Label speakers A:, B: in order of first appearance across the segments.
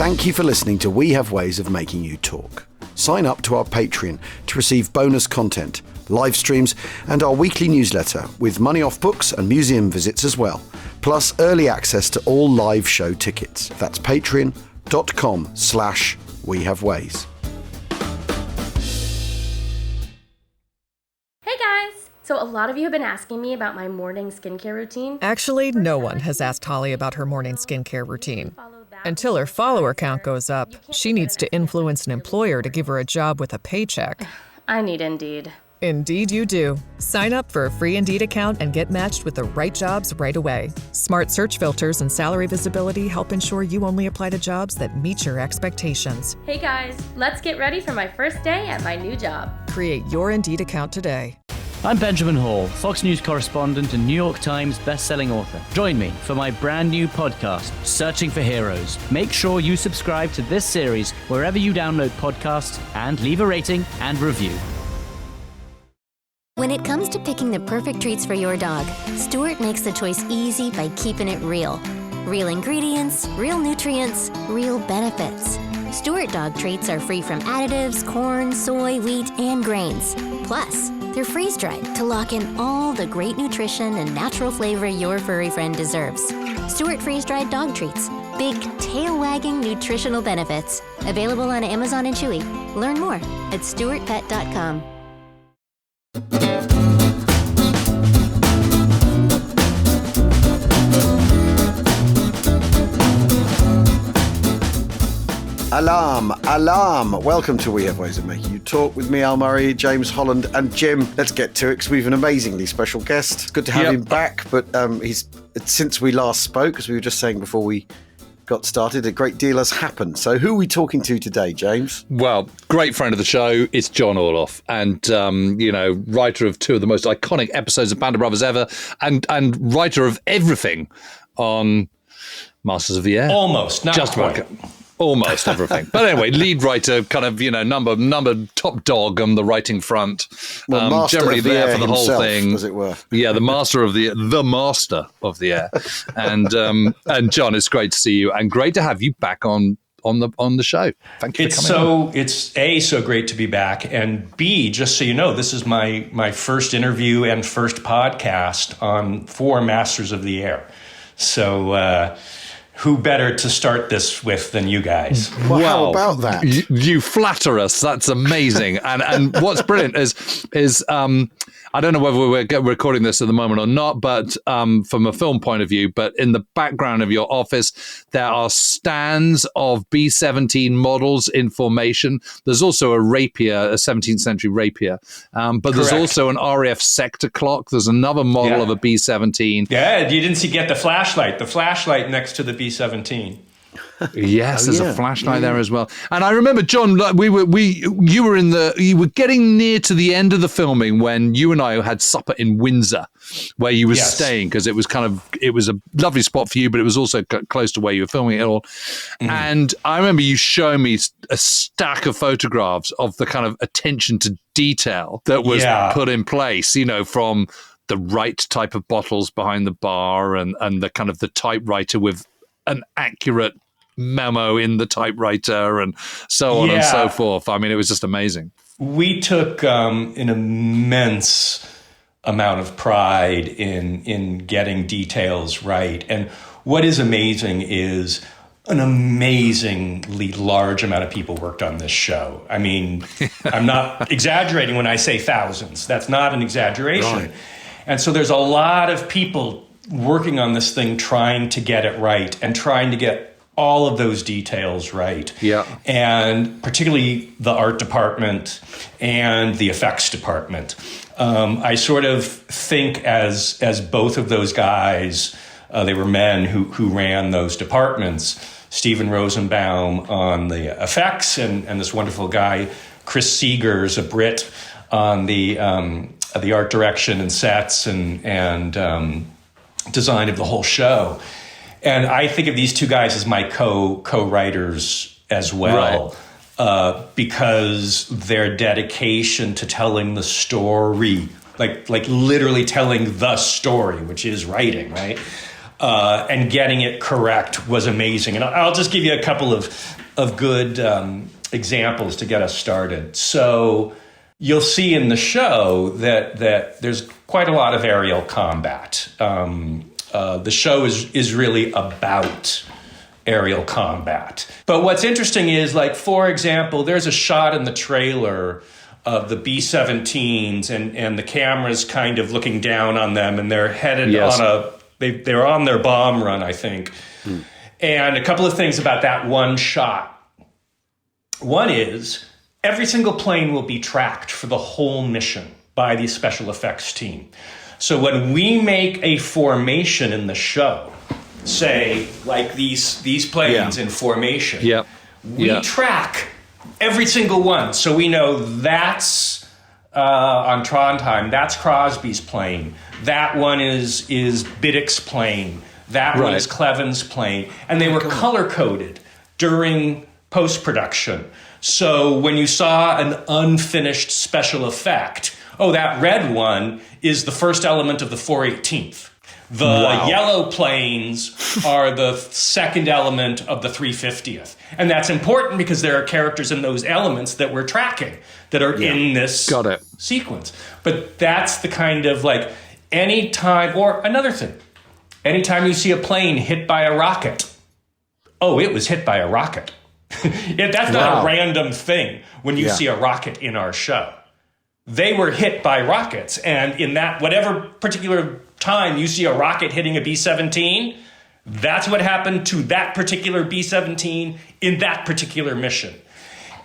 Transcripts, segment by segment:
A: Thank you for listening to We Have Ways of Making You Talk. Sign up to our Patreon to receive bonus content, live streams, and our weekly newsletter with money off books and museum visits as well, plus early access to all live show tickets. That's patreon.com/wehaveways.
B: Hey guys! So a lot of you have been asking me about my morning skincare routine.
C: Actually, no one has asked Holly about her morning skincare routine. Until her follower count goes up, she needs to influence an employer to give her a job with a paycheck.
B: I need Indeed.
C: Indeed you do. Sign up for a free Indeed account and get matched with the right jobs right away. Smart search filters and salary visibility help ensure you only apply to jobs that meet your expectations.
B: Hey guys, let's get ready for my first day at my new job.
C: Create your Indeed account today.
D: I'm Benjamin Hall, Fox News correspondent and New York Times best-selling author. Join me for my brand new podcast, Searching for Heroes. Make sure you subscribe to this series wherever you download podcasts and leave a rating and review.
E: When it comes to picking the perfect treats for your dog, Stuart makes the choice easy by keeping it real. Real ingredients, real nutrients, real benefits. Stuart dog treats are free from additives, corn, soy, wheat, and grains. Plus, they're freeze-dried to lock in all the great nutrition and natural flavor your furry friend deserves. Stuart freeze-dried dog treats. Big, tail-wagging nutritional benefits. Available on Amazon and Chewy. Learn more at stuartpet.com.
A: Alarm, alarm. Welcome to We Have Ways of Making You Talk with me, Murray, James Holland and Jim. Let's get to it because we have an amazingly special guest. It's good to have him back, but he's since we last spoke, as we were just saying before we got started, a great deal has happened. So who are we talking to today, James?
F: Well, great friend of the show, it's John Orloff, and writer of two of the most iconic episodes of Band of Brothers ever, and writer of everything on Masters of the Air.
G: Almost, not
F: just
G: quite.
F: Almost everything. But anyway, lead writer, kind of, number top dog on the writing front.
A: Well, master
F: generally
A: of the
F: there
A: air
F: for the
A: himself,
F: whole thing.
A: as it were.
F: Yeah, the master of the air. And John, it's great to see you and great to have you back on the show. Thank you for coming on.
G: It's so great to be back, and B, just so you know, this is my first interview and first podcast for Masters of the Air. So who better to start this with than you guys?
A: Well, how about that?
F: You flatter us. That's amazing. and what's brilliant is I don't know whether we're recording this at the moment or not, but from a film point of view, but in the background of your office, there are stands of B-17 models in formation. There's also a rapier, a 17th century rapier. But there's also an RAF sector clock. There's another model of a B-17.
G: Yeah, you didn't get the flashlight next to the B-17.
F: Yes, there's a flashlight there as well. And I remember, John, you were getting near to the end of the filming when you and I had supper in Windsor, where you were staying, because it was a lovely spot for you, but it was also close to where you were filming it all. Mm-hmm. And I remember you showing me a stack of photographs of the kind of attention to detail that was put in place, from the right type of bottles behind the bar and the kind of the typewriter with an accurate memo in the typewriter and so on and so forth. I mean, it was just amazing.
G: We took an immense amount of pride in getting details right. And what is amazing is an amazingly large amount of people worked on this show. I mean, I'm not exaggerating when I say thousands. That's not an exaggeration. Right. And so there's a lot of people working on this thing, trying to get it right and trying to get all of those details right. Yeah. And particularly the art department and the effects department. I sort of think as both of those guys, they were men who ran those departments. Stephen Rosenbaum on the effects and this wonderful guy, Chris Seegers, a Brit, on the art direction and sets and design of the whole show. And I think of these two guys as my co-writers as well, because their dedication to telling the story, like literally telling the story, which is writing, right, and getting it correct was amazing. And I'll just give you a couple of good examples to get us started. So you'll see in the show that there's quite a lot of aerial combat. The show is really about aerial combat. But what's interesting is, like, for example, there's a shot in the trailer of the B-17s and the camera's kind of looking down on them, and they're headed on they're on their bomb run, I think. And a couple of things about that one shot. One is every single plane will be tracked for the whole mission by the special effects team. So when we make a formation in the show, say like these planes in formation, we track every single one. So we know that's on Trondheim, that's Crosby's plane. That one is Biddick's plane. That one is Cleven's plane. And they were color-coded during post-production. So when you saw an unfinished special effect, that red one is the first element of the 418th. The yellow planes are the second element of the 350th. And that's important because there are characters in those elements that we're tracking that are in this sequence. But that's the kind of, like, anytime, or another thing, anytime you see a plane hit by a rocket, it was hit by a rocket. That's not a random thing when you see a rocket in our show. They were hit by rockets, and in that whatever particular time you see a rocket hitting a B-17, that's what happened to that particular B-17 in that particular mission.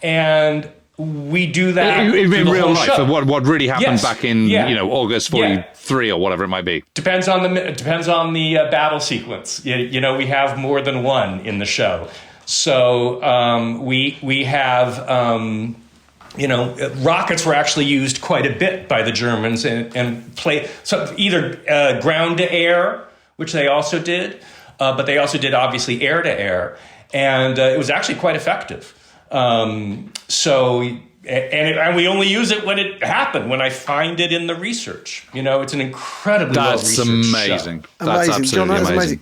G: And we do that
F: in real life.
G: Show.
F: What really happened back in August 43 or whatever it might be.
G: Depends on the battle sequence. We have more than one in the show. So we have rockets were actually used quite a bit by the Germans and play so either ground to air, which they also did, but they also did obviously air to air, and it was actually quite effective. And we only use it when it happened, when I find it in the research. It's an incredibly well-researched
F: amazing.
G: Show.
F: That's absolutely amazing.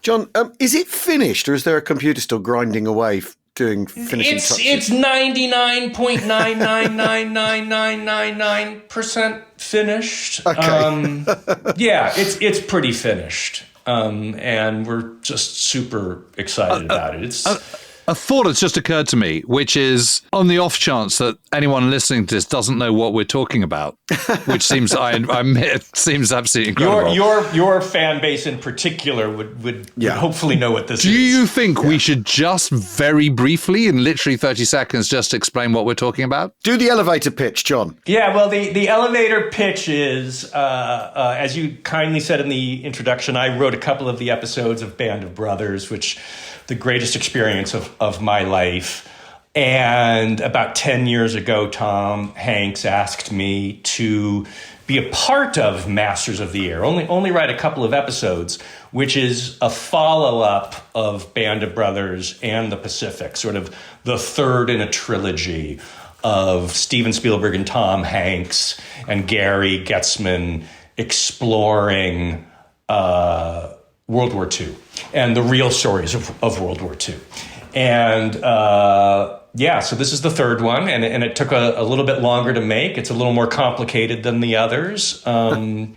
A: John, is it finished, or is there a computer still grinding away doing finishing touches?
G: It's 99.9999999% finished.
A: Okay.
G: It's pretty finished. And we're just super excited about it. It's
F: a thought that's just occurred to me, which is on the off chance that anyone listening to this doesn't know what we're talking about, which seems, I admit, seems absolutely incredible.
G: Your fan base in particular would hopefully know what this is.
F: Do you think we should just very briefly, in literally 30 seconds, just explain what we're talking about?
A: Do the elevator pitch, John.
G: Yeah, well, the elevator pitch is, as you kindly said in the introduction, I wrote a couple of the episodes of Band of Brothers, which the greatest experience of my life. And about 10 years ago, Tom Hanks asked me to be a part of Masters of the Air, only write a couple of episodes, which is a follow-up of Band of Brothers and the Pacific, sort of the third in a trilogy of Steven Spielberg and Tom Hanks and Gary Getzman exploring World War II and the real stories of World War II. And so this is the third one, and it took a little bit longer to make. It's a little more complicated than the others. We're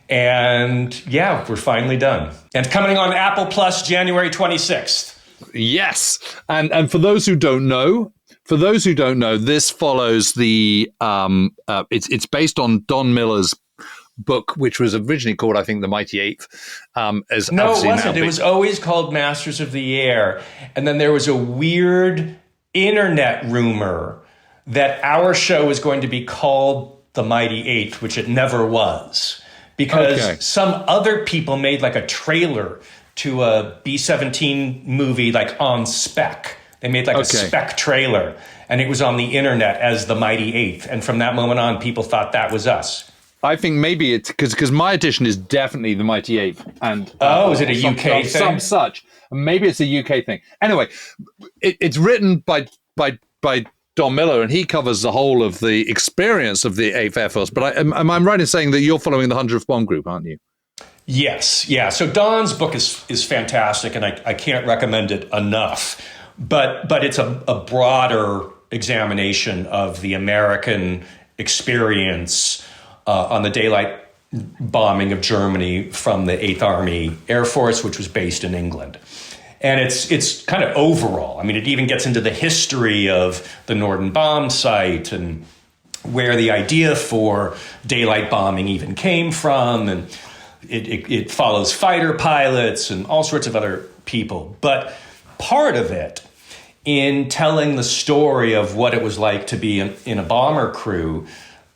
G: finally done. And coming on Apple Plus January 26th.
F: Yes. And for those who don't know, this follows the it's based on Don Miller's book, which was originally called, I think, The Mighty Eighth.
G: No, it wasn't. It was always called Masters of the Air. And then there was a weird internet rumor that our show was going to be called The Mighty Eighth, which it never was. Because some other people made like a trailer to a B-17 movie, like on spec. They made like a spec trailer. And it was on the internet as The Mighty Eighth. And from that moment on, people thought that was us.
F: I think maybe it's because my edition is definitely The Mighty Eighth, and
G: is it a UK thing?
F: Some such. Maybe it's a UK thing. Anyway, it's written by Don Miller, and he covers the whole of the experience of the 8th Air Force. But am I right in saying that you're following the 100th Bomb Group, aren't you?
G: Yes, yeah. So Don's book is fantastic, and I can't recommend it enough. But it's a broader examination of the American experience on the daylight bombing of Germany from the 8th Army Air Force, which was based in England. And it's kind of overall. I mean, it even gets into the history of the Norden bomb site and where the idea for daylight bombing even came from, and it follows fighter pilots and all sorts of other people. But part of it, in telling the story of what it was like to be in a bomber crew,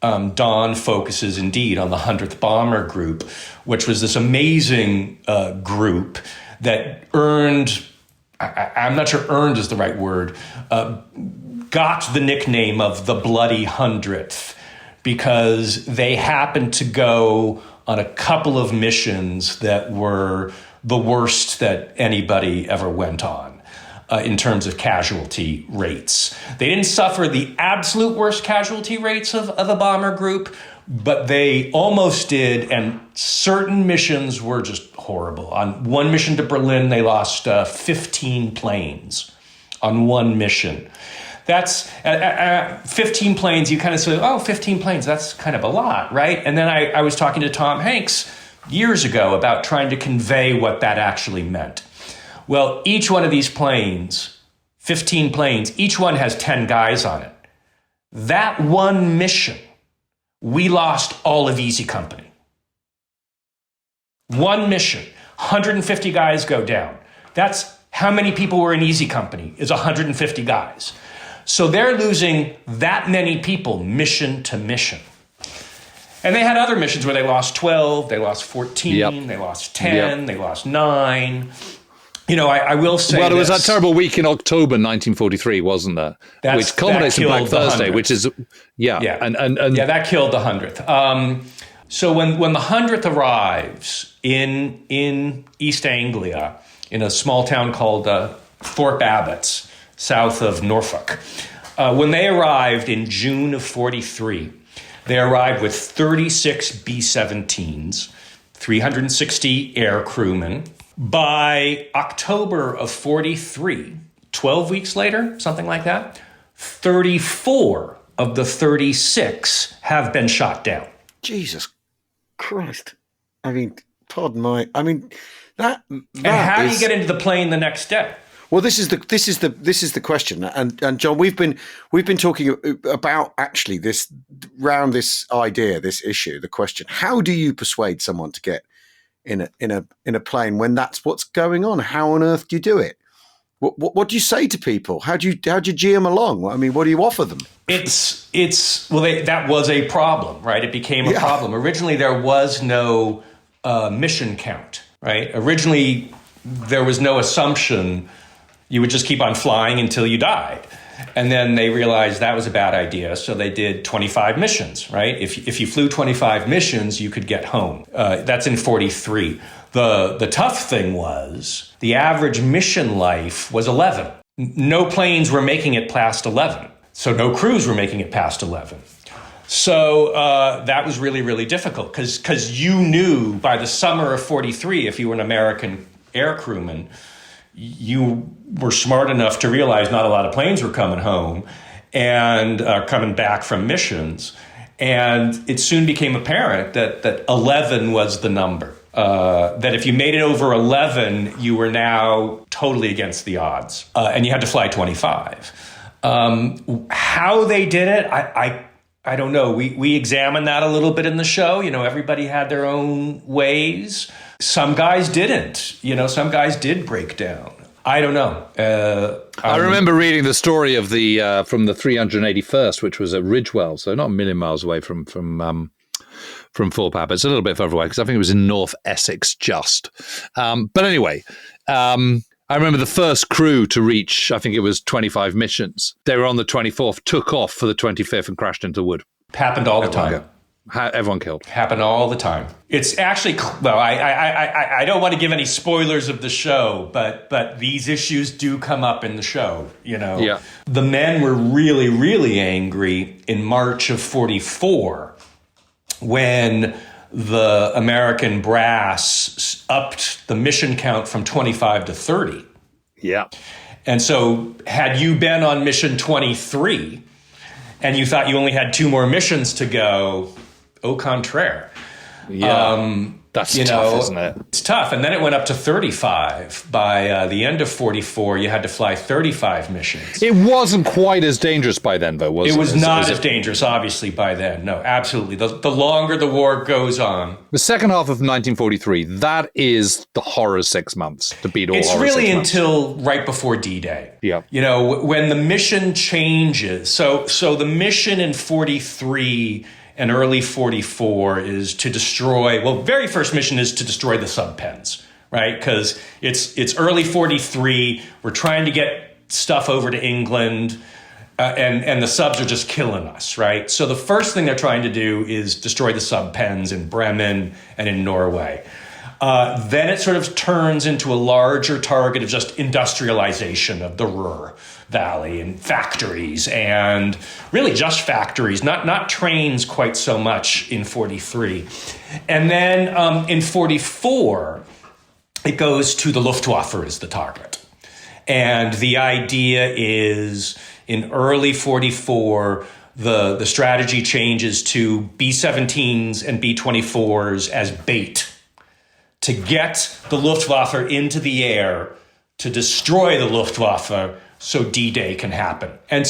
G: Don focuses indeed on the 100th Bomber Group, which was this amazing group that earned, I'm not sure earned is the right word, got the nickname of the Bloody 100th because they happened to go on a couple of missions that were the worst that anybody ever went on in terms of casualty rates. They didn't suffer the absolute worst casualty rates of a bomber group, but they almost did, and certain missions were just horrible. On one mission to Berlin, they lost 15 planes on one mission. That's 15 planes. You kind of say, oh, 15 planes, that's kind of a lot, right? And then I was talking to Tom Hanks years ago about trying to convey what that actually meant. Well, each one of these planes, 15 planes, each one has 10 guys on it. That one mission, we lost all of Easy Company. One mission, 150 guys go down. That's how many people were in Easy Company, is 150 guys. So they're losing that many people mission to mission. And they had other missions where they lost 12, they lost 14, they lost 10, they lost 9. You know, I will say
F: well, there was that terrible week in October 1943, wasn't there? Which culminates in Black Thursday, which is, and
G: that killed the 100th. So when the 100th arrives in East Anglia, in a small town called Thorpe Abbotts, south of Norfolk, when they arrived in June of 43, they arrived with 36 B-17s, 360 air crewmen. By October of 43, 12 weeks later, something like that, 34 of the 36 have been shot down.
A: Jesus Christ. I mean, pardon my, I mean, that
G: and how do you get into the plane the next day?
A: Well, this is the question, and John, we've been talking about actually this idea, this issue, the question: how do you persuade someone to get in a plane when that's what's going on? How on earth do you do it? What do you say to people? How do you gee them along? I mean, what do you offer them?
G: That was a problem, right? It became a problem. Originally, there was no mission count, right? Originally, there was no assumption. You would just keep on flying until you died. And then they realized that was a bad idea, so they did 25 missions, right? If you flew 25 missions, you could get home. That's in 43. The tough thing was the average mission life was 11. No planes were making it past 11. So no crews were making it past 11. So that was really, really difficult because you knew by the summer of 43, if you were an American air crewman, you were smart enough to realize not a lot of planes were coming home and coming back from missions. And it soon became apparent that 11 was the number. That if you made it over 11, you were now totally against the odds. And you had to fly 25. How they did it, I don't know. We examined that a little bit in the show. You know, everybody had their own ways. Some guys didn't. You know, some guys did break down. I don't know.
F: I remember reading the story of the from the 381st, which was at Ridgewell, so not a million miles away from Thorpe Abbott. It's a little bit further away because I think it was in North Essex just. But anyway, I remember the first crew to reach, I think it was 25 missions. They were on the 24th, took off for the 25th and crashed into wood.
G: Happened all the time.
F: Everyone killed.
G: Happened all the time. It's actually, well, I don't want to give any spoilers of the show, but these issues do come up in the show, you know.
F: Yeah.
G: The men were really, really angry in March of 44 when the American brass upped the mission count from 25 to 30.
F: Yeah.
G: And so had you been on mission 23 and you thought you only had 2 more missions to go, au contraire.
F: Yeah. That's tough, isn't it?
G: It's tough. And then it went up to 35. By the end of 44, you had to fly 35 missions.
F: It wasn't quite as dangerous by then, though, was it?
G: It was not as dangerous, obviously, by then. No, absolutely. The longer the war goes on.
F: The second half of 1943, that is the horror 6 months, to beat all horror 6 months.
G: It's really until right before D-Day.
F: Yeah.
G: When the mission changes. So the mission in 43 and early 44 is to destroy, very first mission is to destroy the subpens, right? Because it's early 43, we're trying to get stuff over to England, and the subs are just killing us, right? So the first thing they're trying to do is destroy the subpens in Bremen and in Norway. Then it sort of turns into a larger target of just industrialization of the Ruhr Valley and factories, and really just factories, not trains quite so much in 43. And then in 44, it goes to the Luftwaffe as the target. And the idea is in early 44, the strategy changes to B-17s and B-24s as bait to get the Luftwaffe into the air, to destroy the Luftwaffe so D-Day can happen. And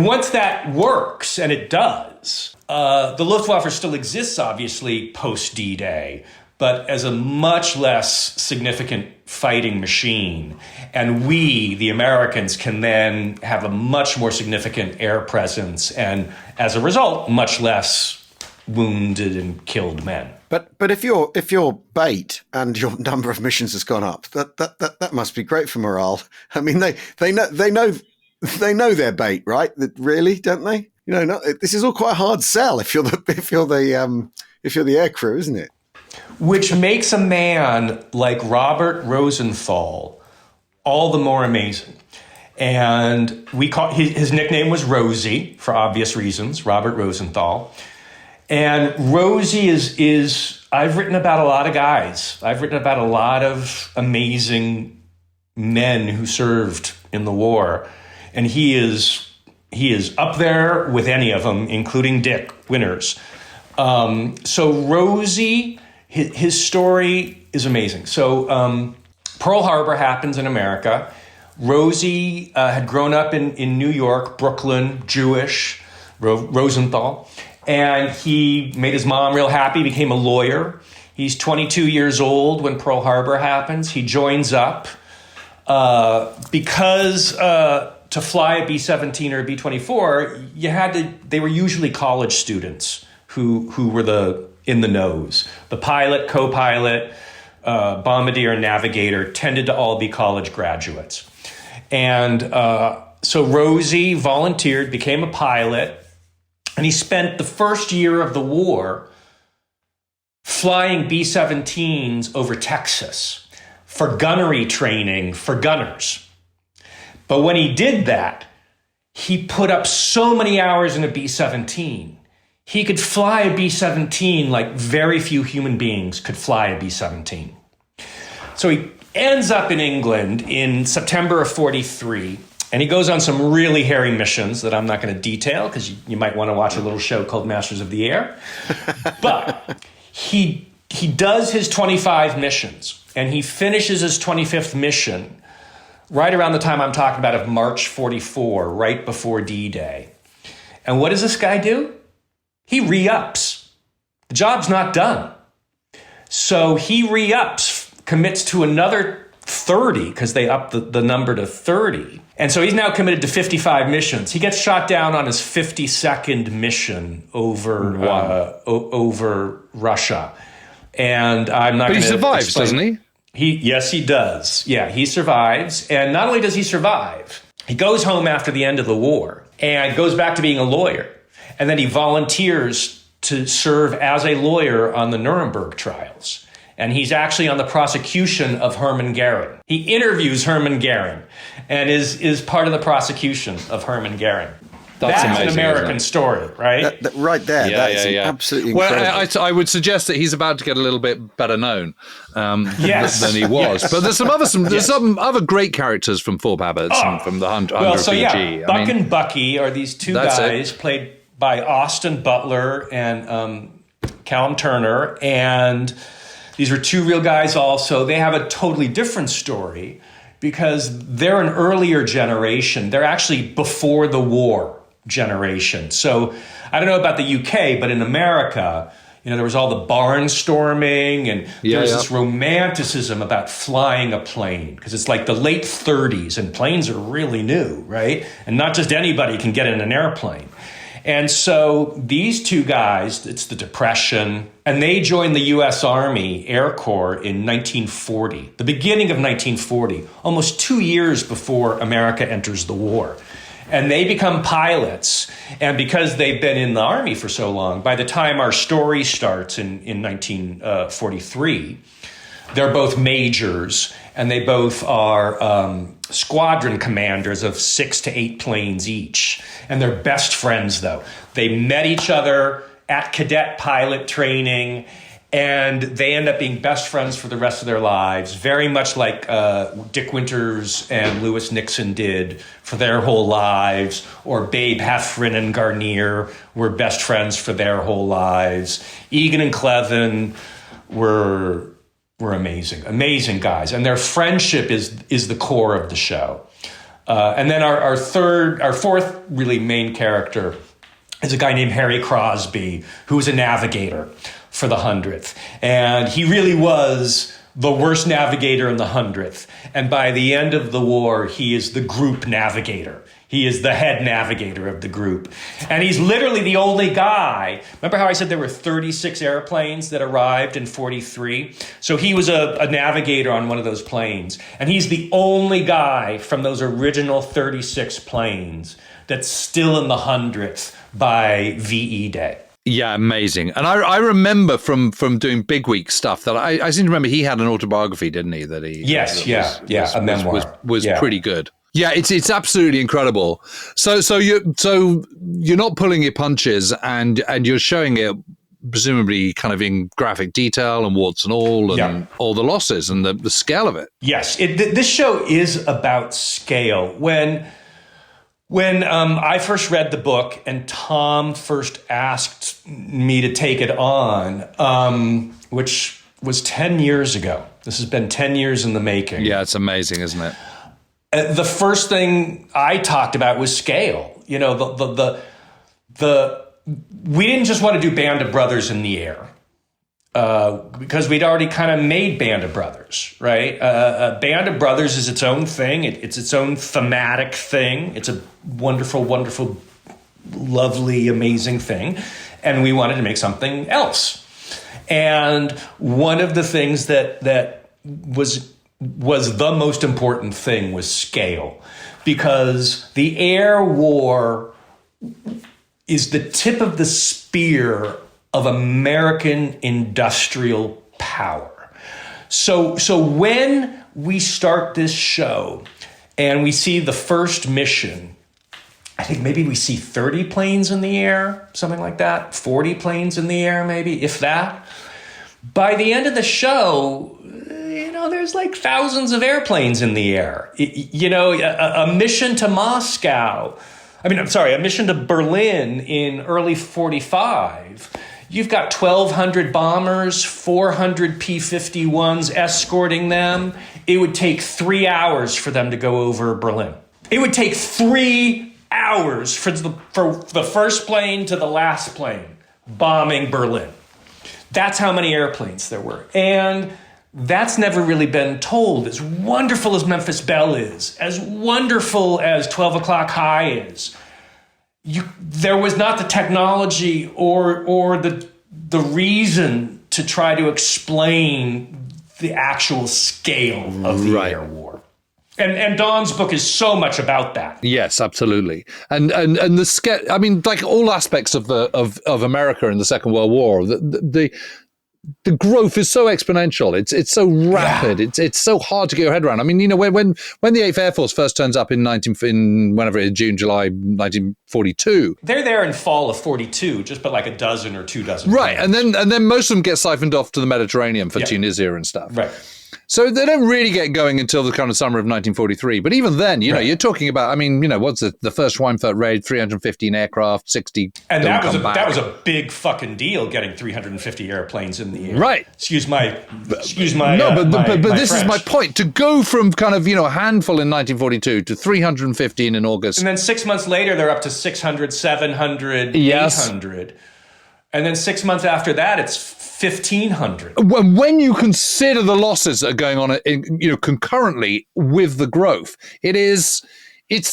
G: once that works, and it does, the Luftwaffe still exists, obviously, post D-Day, but as a much less significant fighting machine. And we, the Americans, can then have a much more significant air presence, and as a result, much less wounded and killed men.
A: But if you're bait and your number of missions has gone up, that must be great for morale. I mean, they know they're bait, right? Really, don't they? This is all quite a hard sell if you're the air crew, isn't it?
G: Which makes a man like Robert Rosenthal all the more amazing. And his nickname was Rosie for obvious reasons, Robert Rosenthal. And Rosie is I've written about a lot of guys. I've written about a lot of amazing men who served in the war. And he is up there with any of them, including Dick Winters. So Rosie, his story is amazing. So Pearl Harbor happens in America. Rosie had grown up in New York, Brooklyn, Jewish, Rosenthal. And he made his mom real happy, became a lawyer. He's 22 years old when Pearl Harbor happens. He joins up because to fly a B-17 or a B-24, they were usually college students who were in the nose. The pilot, co-pilot, bombardier, navigator tended to all be college graduates. And so Rosie volunteered, became a pilot, and he spent the first year of the war flying B-17s over Texas for gunnery training for gunners. But when he did that, he put up so many hours in a B-17. He could fly a B-17 like very few human beings could fly a B-17. So he ends up in England in September of 43. And he goes on some really hairy missions that I'm not going to detail because you might want to watch a little show called Masters of the Air. But he does his 25 missions, and he finishes his 25th mission right around the time I'm talking about of March 44, right before D-Day. And what does this guy do? He re-ups. The job's not done. So he re-ups, commits to another 30 because they upped the number to 30. And so he's now committed to 55 missions. He gets shot down on his 52nd mission over Russia. And I'm not going to. But
F: he survives, doesn't he?
G: Yes, he does. Yeah, he survives. And not only does he survive, he goes home after the end of the war and goes back to being a lawyer. And then he volunteers to serve as a lawyer on the Nuremberg trials. And he's actually on the prosecution of Hermann Goering. He interviews Hermann Goering and is part of the prosecution of Hermann Goering. That's
F: amazing,
G: an American story, right?
A: Right there. That is absolutely incredible.
F: Well, I would suggest that he's about to get a little bit better known than he was.
G: Yes.
F: But there's some other great characters from Four Habits and from the 100 BG.
G: Buck and Bucky are these two guys played by Austin Butler and Callum Turner, and these are two real guys also. They have a totally different story because they're an earlier generation. They're actually before the war generation. So I don't know about the UK, but in America, there was all the barnstorming and there's this romanticism about flying a plane because it's like the late 30s and planes are really new, right? And not just anybody can get in an airplane. And so these two guys, it's the Depression, and they joined the U.S. Army Air Corps in 1940, the beginning of 1940, almost 2 years before America enters the war. And they become pilots. And because they've been in the Army for so long, by the time our story starts in 1943, they're both majors, and they both are squadron commanders of 6 to 8 planes each. And they're best friends, though. They met each other at cadet pilot training, and they end up being best friends for the rest of their lives, very much like Dick Winters and Lewis Nixon did for their whole lives, or Babe Heffron and Garnier were best friends for their whole lives. Egan and Clevin were amazing guys, and their friendship is the core of the show. And then our fourth really main character is a guy named Harry Crosby, who was a navigator for the 100th. And he really was the worst navigator in the 100th. And by the end of the war, he is the group navigator. He is the head navigator of the group. And he's literally the only guy. Remember how I said there were 36 airplanes that arrived in 43? So he was a navigator on one of those planes. And he's the only guy from those original 36 planes that's still in the 100th by VE Day.
F: Yeah, amazing. And I remember from doing Big Week stuff that I seem to remember he had an autobiography, didn't he? That he
G: a memoir
F: was pretty good. Yeah, it's absolutely incredible. So you're not pulling your punches, and you're showing it presumably kind of in graphic detail and warts and all, and all the losses and the scale of it.
G: Yes, this show is about scale. When I first read the book and Tom first asked me to take it on, which was 10 years ago. This has been 10 years in the making.
F: Yeah, it's amazing, isn't it?
G: The first thing I talked about was scale. We didn't just want to do Band of Brothers in the air. Because we'd already kind of made Band of Brothers, right? Band of Brothers is its own thing. It's its own thematic thing. It's a wonderful, wonderful, lovely, amazing thing. And we wanted to make something else. And one of the things that was the most important thing was scale. Because the air war is the tip of the spear of American industrial power. So when we start this show and we see the first mission, I think maybe we see 30 planes in the air, something like that, 40 planes in the air, maybe, if that. By the end of the show, there's like thousands of airplanes in the air. A mission to a mission to Berlin in early 45. You've got 1,200 bombers, 400 P-51s escorting them. It would take 3 hours for them to go over Berlin. It would take 3 hours for the first plane to the last plane bombing Berlin. That's how many airplanes there were. And that's never really been told. As wonderful as Memphis Belle is, as wonderful as 12 O'Clock High is, there was not the technology or the reason to try to explain the actual scale of the air war. And Don's book is so much about that.
F: Yes, absolutely. And the scale, like all aspects of America in the Second World War, the growth is so exponential. It's so rapid. Yeah. It's so hard to get your head around. I mean, when the 8th Air Force first turns up in June, July 1942,
G: they're there in fall of 42, just but like a dozen or 2 dozen.
F: Right, and then most of them get siphoned off to the Mediterranean for Tunisia and stuff.
G: Right.
F: So they don't really get going until the kind of summer of 1943. But even then, you know, you're talking about, I mean, you know, what's the first Schweinfurt raid, 315 aircraft, 60.
G: And that was a big fucking deal, getting 350 airplanes in the air.
F: Right.
G: Excuse my
F: but this
G: French.
F: is my point. To go from kind of, you know, a handful in 1942 to 315 in August.
G: And then 6 months later, they're up to 600, 700, 800. And then 6 months after that, it's 1,500.
F: When you consider the losses that are going on, concurrently with the growth, it's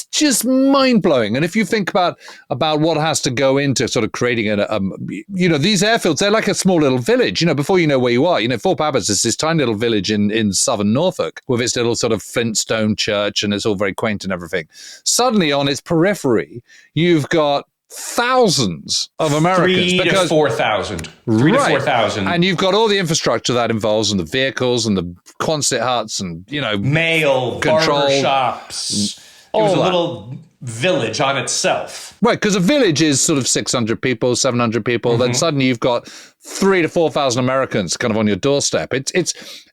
F: just mind blowing. And if you think about what has to go into sort of creating these airfields, they're like a small little village. You know, before you know where you are, you know, Fort Abbotts is this tiny little village in southern Norfolk with its little sort of flintstone church, and it's all very quaint and everything. Suddenly, on its periphery, you've got thousands of Americans.
G: 3 to 4,000. 3 to 4,000.
F: And you've got all the infrastructure that involves, and the vehicles and the Quonset huts and, you know,
G: mail,
F: control,
G: barber shops. It was a little village on itself.
F: Right, because a village is sort of 600 people, 700 people. Mm-hmm. Then suddenly you've got 3,000 to 4,000 Americans kind of on your doorstep. It's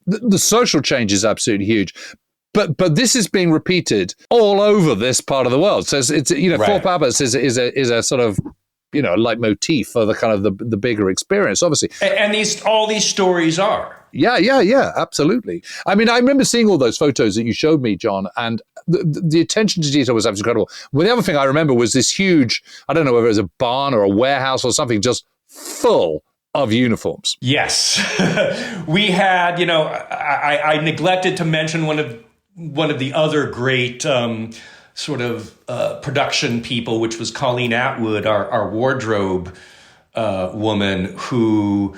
F: the social change is absolutely huge. But this is being repeated all over this part of the world. So it's Fort Abbotts is a sort of, you know, leitmotif for the kind of the bigger experience, obviously.
G: And all these stories are.
F: Yeah, absolutely. I mean, I remember seeing all those photos that you showed me, John, and the attention to detail was absolutely incredible. Well, the other thing I remember was this huge, I don't know whether it was a barn or a warehouse or something, just full of uniforms.
G: Yes. We had, you know, I neglected to mention one of the other great production people, which was Colleen Atwood, our wardrobe woman, who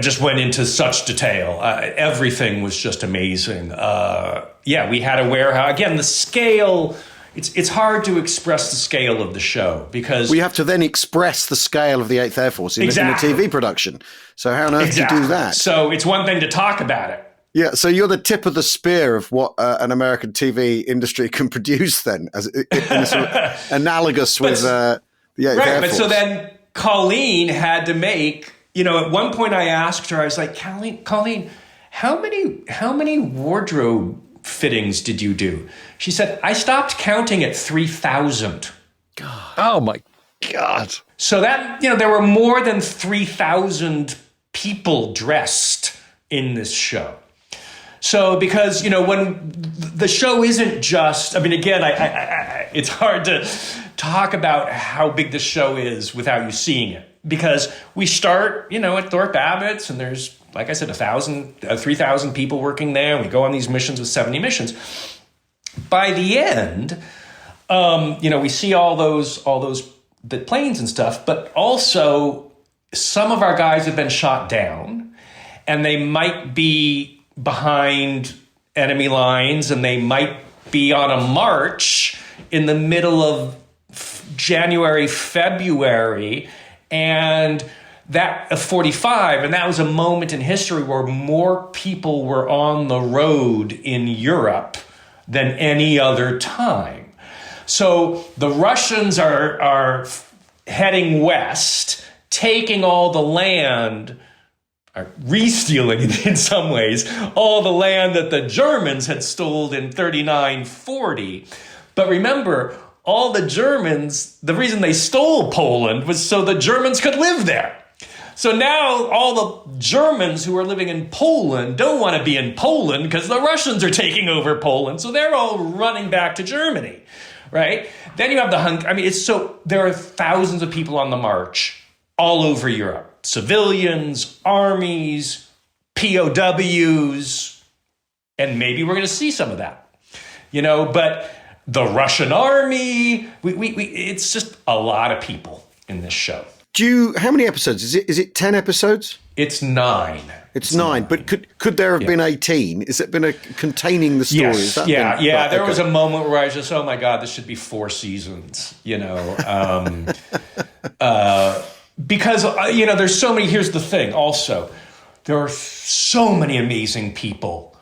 G: just went into such detail. Everything was just amazing. We had a warehouse. Again, the scale, it's hard to express the scale of the show because...
A: We have to then express the scale of the 8th Air Force in a TV production. So how on earth do you do that?
G: So it's one thing to talk about it.
A: Yeah, so you're the tip of the spear of what an American TV industry can produce then, as in sort of analogous with the 8th Air Force.
G: But so then Colleen had to make, you know, at one point I asked her, I was like, Colleen, how many wardrobe fittings did you do? She said, I stopped counting at 3,000.
F: God. Oh my God.
G: So that, you know, there were more than 3,000 people dressed in this show. So because, you know, when the show isn't just, I mean, again, it's hard to talk about how big the show is without you seeing it. Because we start, you know, at Thorpe Abbotts, and there's, like I said, 3,000 people working there. And we go on these missions with 70 missions. By the end, you know, we see all those the planes and stuff, but also some of our guys have been shot down, and they might be behind enemy lines, and they might be on a march in the middle of January, February, and that 45, and that was a moment in history where more people were on the road in Europe than any other time. So the Russians are heading west, taking all the land, are re-stealing in some ways, all the land that the Germans had stolen in 39-40. But remember, all the Germans, the reason they stole Poland was so the Germans could live there. So now all the Germans who are living in Poland don't want to be in Poland because the Russians are taking over Poland. So they're all running back to Germany, right? Then you have there are thousands of people on the march all over Europe. Civilians, armies, POWs, and maybe we're going to see some of that, you know, but the Russian army, it's just a lot of people in this show.
A: How many episodes? Is it 10 episodes?
G: It's 9.
A: It's 9, but could there have been 18? Is it been containing the story?
G: Yes. There was a moment where I was just, oh my God, this should be 4 seasons, you know. because, there's so many, here's the thing also, there are so many amazing people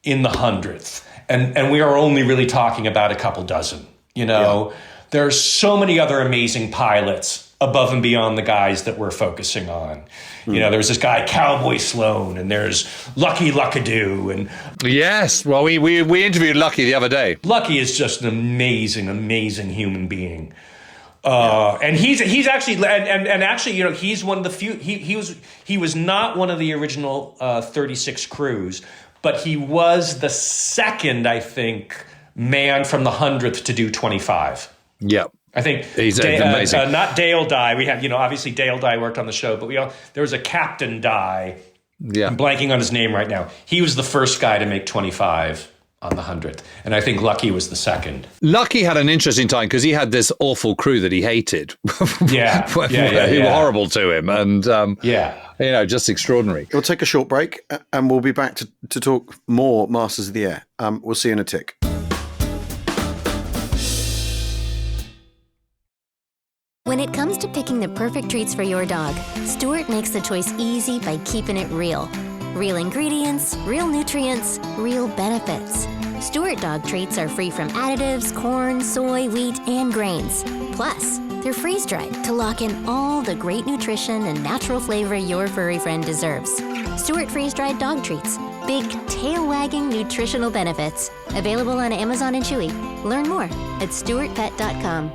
G: in the 100th, and we are only really talking about a couple dozen, There are so many other amazing pilots above and beyond the guys that we're focusing on. There's this guy, Cowboy Sloan, and there's Lucky Luckadoo. And
F: yes, well, we interviewed Lucky the other day.
G: Lucky is just an amazing, amazing human being. And he's actually, and actually, he's one of the few, he was not one of the original 36 crews, but he was the second, I think, man from the 100th to do 25.
F: Yep.
G: I think
F: he's amazing.
G: Not Dale Dye. We had, obviously Dale Dye worked on the show, but there was a Captain Dye. Yeah. I'm blanking on his name right now. He was the first guy to make 25 on the 100th. And I think Lucky was the second.
F: Lucky had an interesting time because he had this awful crew that he hated.
G: Yeah.
F: Who were horrible to him. And, just extraordinary.
A: We'll take a short break and we'll be back to talk more Masters of the Air. We'll see you in a tick.
E: When it comes to picking the perfect treats for your dog, Stuart makes the choice easy by keeping it real. Real ingredients, real nutrients, real benefits. Stuart dog treats are free from additives, corn, soy, wheat, and grains. Plus, they're freeze-dried to lock in all the great nutrition and natural flavor your furry friend deserves. Stuart freeze-dried dog treats. Big, tail-wagging nutritional benefits. Available on Amazon and Chewy. Learn more at stuartpet.com.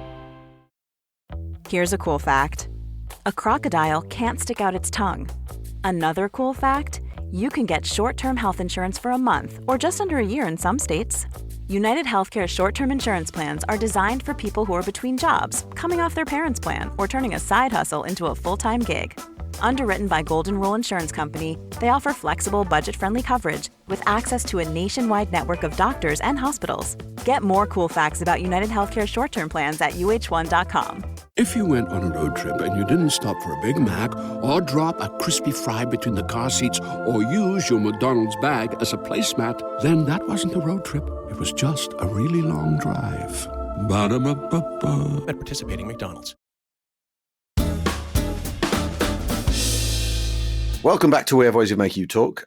H: Here's a cool fact. A crocodile can't stick out its tongue. Another cool fact, you can get short-term health insurance for a month or just under a year in some states. United Healthcare short-term insurance plans are designed for people who are between jobs, coming off their parents' plan, or turning a side hustle into a full-time gig. Underwritten by Golden Rule Insurance Company, they offer flexible, budget-friendly coverage with access to a nationwide network of doctors and hospitals. Get more cool facts about United Healthcare short-term plans at uh1.com.
I: If you went on a road trip and you didn't stop for a Big Mac or drop a crispy fry between the car seats or use your McDonald's bag as a placemat, then that wasn't a road trip. It was just a really long drive. Ba-da-ba-ba-ba.
J: At participating McDonald's.
A: Welcome back to Where Voices Make You Talk.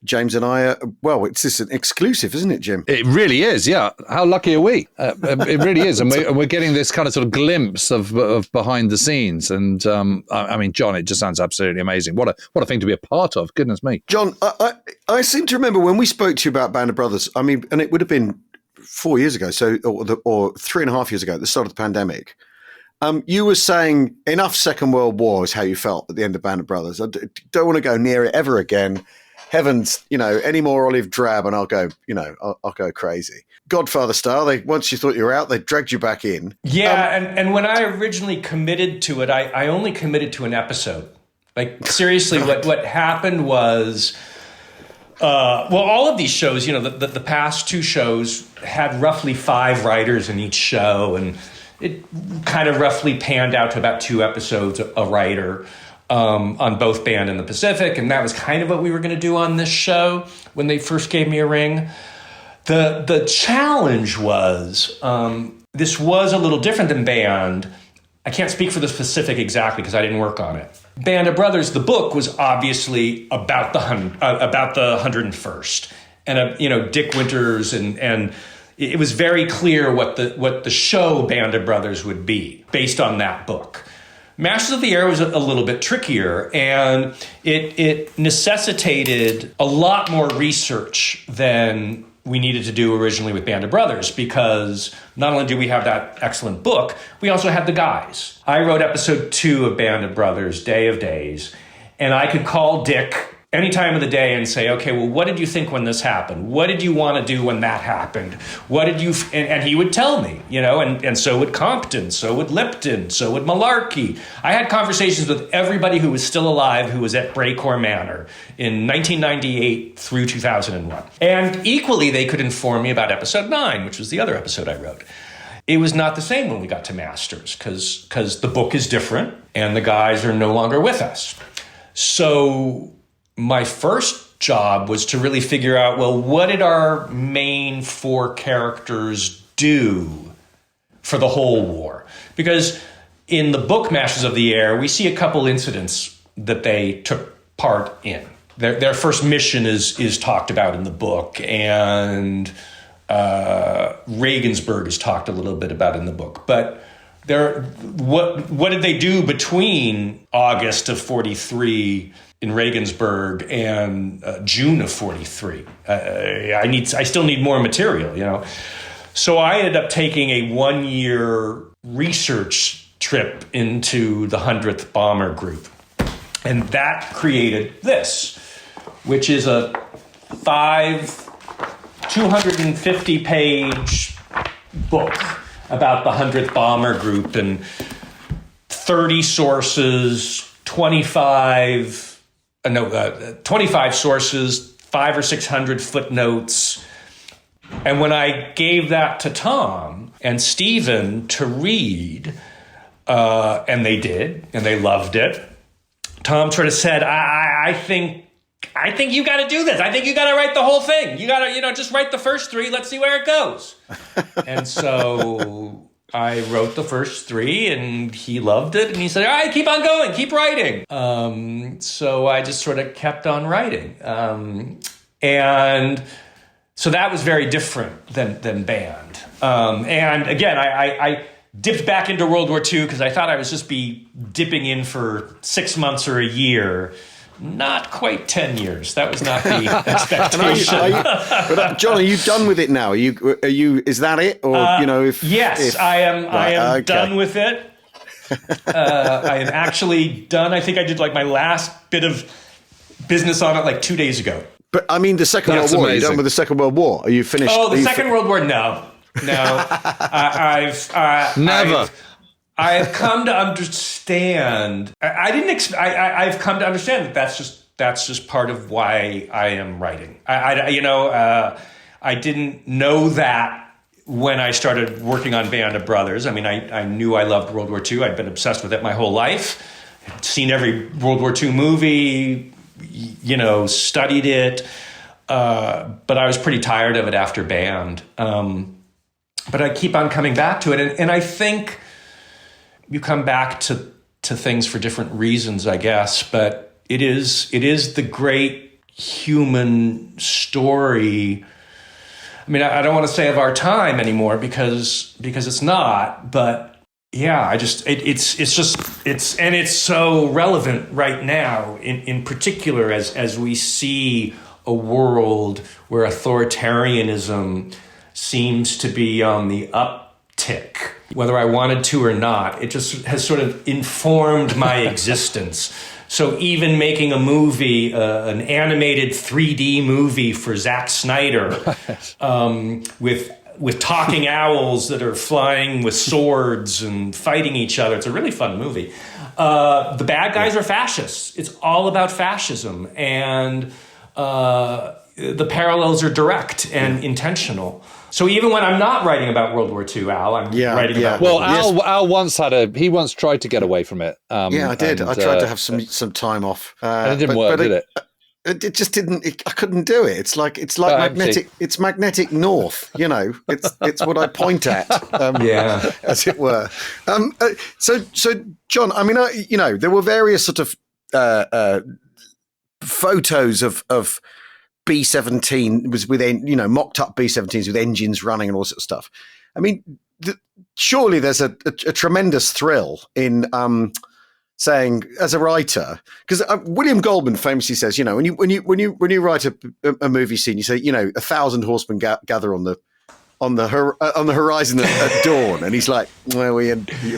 A: James and I it's just an exclusive, isn't it, Jim?
F: It really is, yeah. How lucky are we? It really is. And we're getting this kind of sort of glimpse of behind the scenes. And I mean, John, it just sounds absolutely amazing. What a thing to be a part of. Goodness me.
A: John, I seem to remember when we spoke to you about Band of Brothers, I mean, and it would have been 4 years ago, or 3.5 years ago at the start of the pandemic. You were saying enough Second World War is how you felt at the end of Band of Brothers. I don't want to go near it ever again. Heavens, any more olive drab and I'll go, I'll go crazy. Godfather style, once you thought you were out, they dragged you back in.
G: Yeah, and when I originally committed to it, I only committed to an episode. Like, seriously, what happened was, all of these shows, the past two shows had roughly 5 writers in each show, and it kind of roughly panned out to about 2 episodes a writer. On both Band and the Pacific, and that was kind of what we were going to do on this show when they first gave me a ring. The challenge was, this was a little different than Band. I can't speak for the Pacific exactly because I didn't work on it. Band of Brothers, the book, was obviously about the 101st, and Dick Winters, and it was very clear what the show Band of Brothers would be based on that book. Masters of the Air was a little bit trickier, and it necessitated a lot more research than we needed to do originally with Band of Brothers, because not only do we have that excellent book, we also had the guys. I wrote episode 2 of Band of Brothers, Day of Days, and I could call Dick any time of the day and say, okay, well, what did you think when this happened? What did you want to do when that happened? What did you, and he would tell me, and so would Compton, so would Lipton, so would Malarkey. I had conversations with everybody who was still alive who was at Braycore Manor in 1998 through 2001. And equally, they could inform me about episode 9, which was the other episode I wrote. It was not the same when we got to Masters, because the book is different and the guys are no longer with us. So my first job was to really figure out, well, what did our main 4 characters do for the whole war? Because in the book Masters of the Air, we see a couple incidents that they took part in. Their first mission is talked about in the book, and Regensburg is talked a little bit about in the book. But what did they do between August of 43 in Regensburg and June of 43? I still need more material, you know. So I ended up taking a 1-year research trip into the 100th Bomber Group. And that created this, which is a 250-page book about the 100th Bomber Group, and 30 sources, 25 sources, 500 or 600 footnotes. And when I gave that to Tom and Stephen to read, and they did, and they loved it, Tom sort of said, I think you got to do this. I think you got to write the whole thing. You got to, just write the first 3. Let's see where it goes. And so I wrote the first 3, and he loved it. And he said, all right, keep on going, keep writing. So I just sort of kept on writing. And so that was very different than Band. And again, I dipped back into World War II because I thought I was just be dipping in for 6 months or a year. Not quite 10 years. That was not the expectation.
A: John, are you done with it now? Are you? Is that it? Or
G: yes, I am. Right, I am done with it. I am actually done. I think I did like my last bit of business on it like 2 days ago.
A: But I mean, the Second World War. Are you done with the Second World War? Are you finished?
G: Oh, the Second World War? No.
F: Never.
G: I've come to understand. I've come to understand that that's just part of why I am writing. I didn't know that when I started working on Band of Brothers. I mean, I knew I loved World War II. I'd been obsessed with it my whole life. I'd seen every World War II movie. Studied it. But I was pretty tired of it after Band. But I keep on coming back to it, and I think you come back to things for different reasons, I guess. But it is the great human story. I mean, I don't want to say of our time anymore because it's not. But yeah, it's so relevant right now. In particular, as we see a world where authoritarianism seems to be on the uptick, whether I wanted to or not. It just has sort of informed my existence. So even making a movie, an animated 3D movie for Zack Snyder, with talking owls that are flying with swords and fighting each other. It's a really fun movie. The bad guys are fascists. It's all about fascism. And the parallels are direct and intentional. So even when I'm not writing about World War II, Al, I'm writing about.
F: Well, Al once tried to get away from it.
A: I did. I tried to have some time off.
F: And it didn't work, did it?
A: It just didn't. I couldn't do it. It's like magnetic.
F: Empty.
A: It's magnetic north. It's what I point at. As it were. So John, I mean, there were various sort of photos of B-17 was within, mocked up B-17s with engines running and all sorts of stuff. I mean, surely there's a tremendous thrill in saying, as a writer, because William Goldman famously says, when you write a movie scene, you say, 1,000 horsemen gather on the horizon at dawn, and he's like, well, you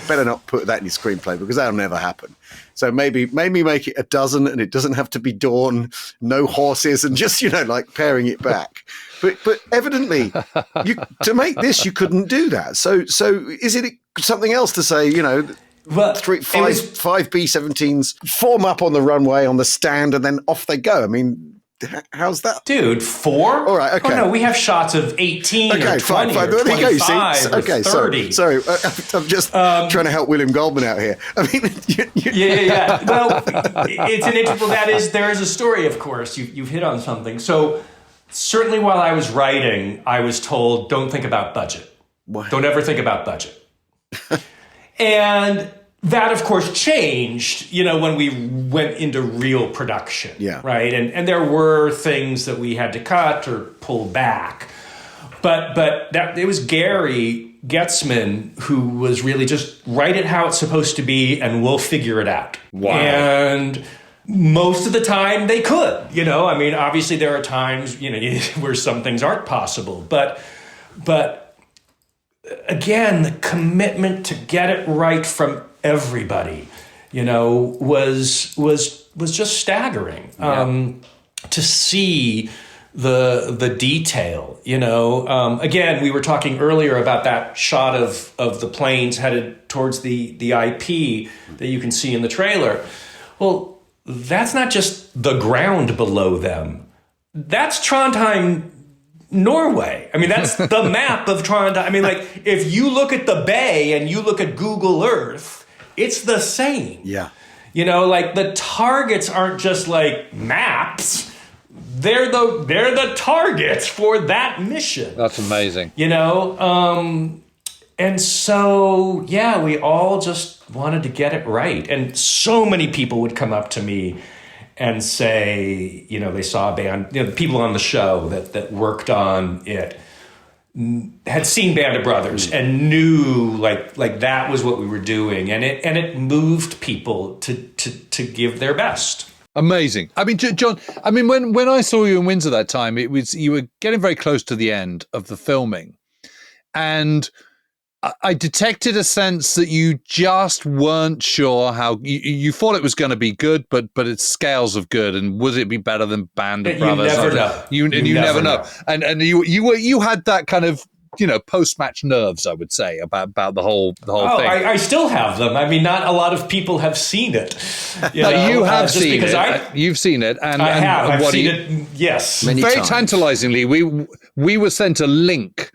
A: better not put that in your screenplay because that'll never happen. So maybe make it 12, and it doesn't have to be dawn, no horses, and just like paring it back. But evidently, to make this, you couldn't do that. So is it something else to say? Five B-17s form up on the runway on the stand, and then off they go. I mean, how's that?
G: Dude, 4?
A: All right, okay.
G: Oh, no, we have shots of 18 or 20 or 25 or 30.
A: Sorry. I'm just trying to help William Goldman out here. I mean,
G: Yeah. Well, it's an integral. There is a story, of course. You've hit on something. So certainly while I was writing, I was told, don't think about budget.
A: What?
G: Don't ever think about budget. And That, of course, changed, when we went into real production.
A: Yeah.
G: Right. And there were things that we had to cut or pull back. But it was Gary Getzman who was really just write it how it's supposed to be and we'll figure it out.
F: Wow.
G: And most of the time they could, obviously there are times, where some things aren't possible. But again, the commitment to get it right from everybody, was just staggering.
F: Yeah.
G: To see the detail, again, we were talking earlier about that shot of the planes headed towards the IP that you can see in the trailer. Well, that's not just the ground below them. That's Trondheim, Norway. I mean, that's the map of Trondheim. I mean, like, if you look at the bay and you look at Google Earth, it's the same.
A: Yeah.
G: Like the targets aren't just like maps. They're the targets for that mission.
F: That's amazing.
G: And so, yeah, we all just wanted to get it right. And so many people would come up to me and say, they saw a band, the people on the show that worked on it had seen Band of Brothers and knew like that was what we were doing. And it moved people to give their best.
F: Amazing. I mean, John, when I saw you in Windsor that time, you were getting very close to the end of the filming. And I detected a sense that you just weren't sure how you thought it was going to be good, but it's scales of good. And would it be better than Band of Brothers?
G: You never know.
F: You never know. And you had that kind of, post-match nerves, I would say, about the whole thing.
G: I still have them. I mean, not a lot of people have seen it.
F: You have seen it. You've seen it. And
G: I have. I've seen it, yes.
A: Many
F: very
A: times.
F: Tantalizingly, we were sent a link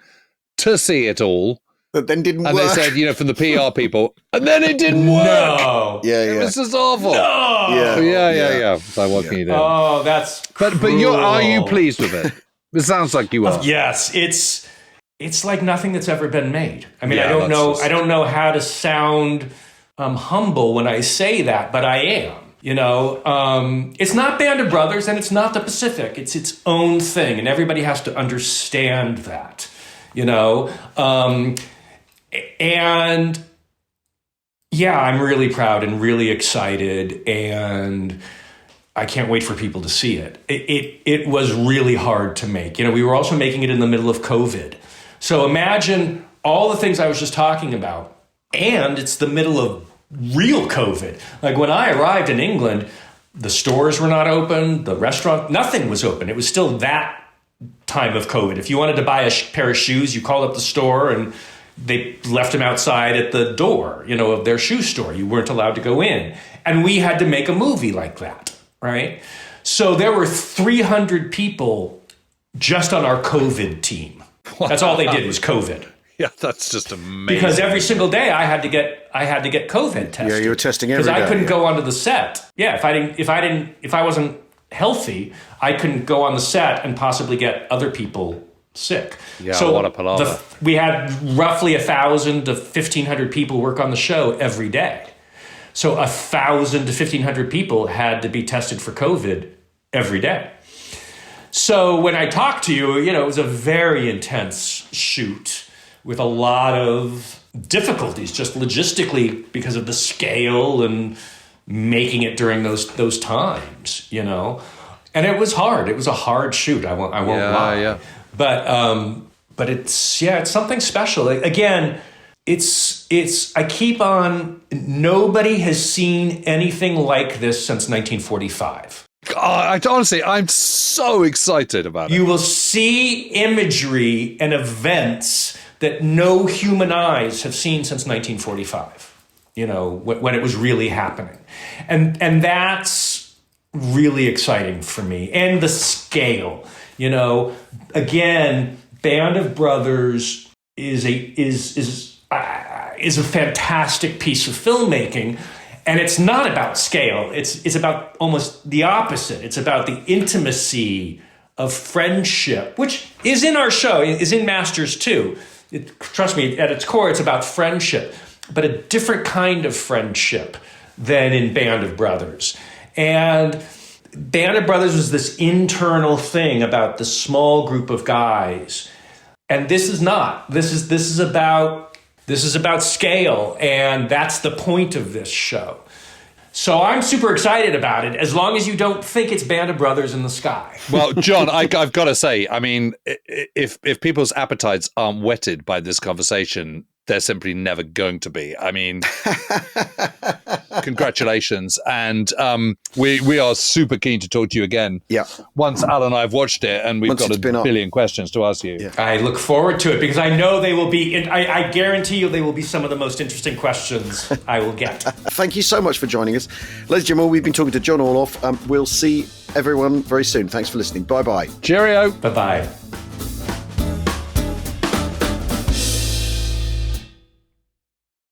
F: to see it all.
A: But then didn't
F: and
A: work.
F: And they said, from the PR people, and then it didn't work.
G: No.
A: Yeah.
F: It was just awful.
G: No.
F: Yeah. So what can you do?
G: Oh, that's
F: But are you pleased with it? It sounds like you are.
G: Yes, it's like nothing that's ever been made. I mean,
F: Yeah,
G: I don't know how to sound humble when I say that, but I am. It's not Band of Brothers and it's not the Pacific. It's its own thing, and everybody has to understand that. And yeah, I'm really proud and really excited, and I can't wait for people to see it. It was really hard to make. We were also making it in the middle of COVID. So imagine all the things I was just talking about, and it's the middle of real COVID. Like when I arrived in England, the stores were not open, the restaurant, nothing was open. It was still that time of COVID. If you wanted to buy a pair of shoes, you called up the store and they left them outside at the door, of their shoe store. You weren't allowed to go in. And we had to make a movie like that, right? So there were 300 people just on our COVID team. That's all they did was COVID.
F: Yeah, that's just amazing.
G: Because every single day I had to get COVID tested.
A: Yeah, you were testing every day.
G: Because I couldn't go onto the set. Yeah, if I wasn't healthy, I couldn't go on the set and possibly get other people sick.
F: Yeah,
G: so
F: what a palaver.
G: We had roughly 1,000 to 1,500 people work on the show every day. So 1,000 to 1,500 people had to be tested for COVID every day. So when I talked to you, it was a very intense shoot with a lot of difficulties, just logistically because of the scale and making it during those times, And it was hard. It was a hard shoot. I won't lie.
F: Yeah.
G: But it's something special. Again, I keep on. Nobody has seen anything like this since 1945.
F: Honestly, I'm so excited about it.
G: You will see imagery and events that no human eyes have seen since 1945. When it was really happening, and that's really exciting for me. And the scale. Again, Band of Brothers is a fantastic piece of filmmaking, and it's not about scale. It's about almost the opposite. It's about the intimacy of friendship, which is in our show, is in Masters too. Trust me, at its core, it's about friendship. but a different kind of friendship than in Band of Brothers. And Band of Brothers was this internal thing about the small group of guys. And this is not. This is about scale, and that's the point of this show. So I'm super excited about it, as long as you don't think it's Band of Brothers in the sky.
F: Well, John, I've got to say, I mean, if people's appetites aren't whetted by this conversation, they're simply never going to be. I mean, congratulations. And we are super keen to talk to you again.
A: Yeah.
F: Once Al and I have watched it, and we've got a billion questions to ask you.
G: Yeah. I look forward to it, because I know they will be, I guarantee you they will be some of the most interesting questions I will get.
A: Thank you so much for joining us. Ladies and gentlemen, we've been talking to John Orloff. We'll see everyone very soon. Thanks for listening. Bye-bye.
F: Cheerio.
G: Bye-bye.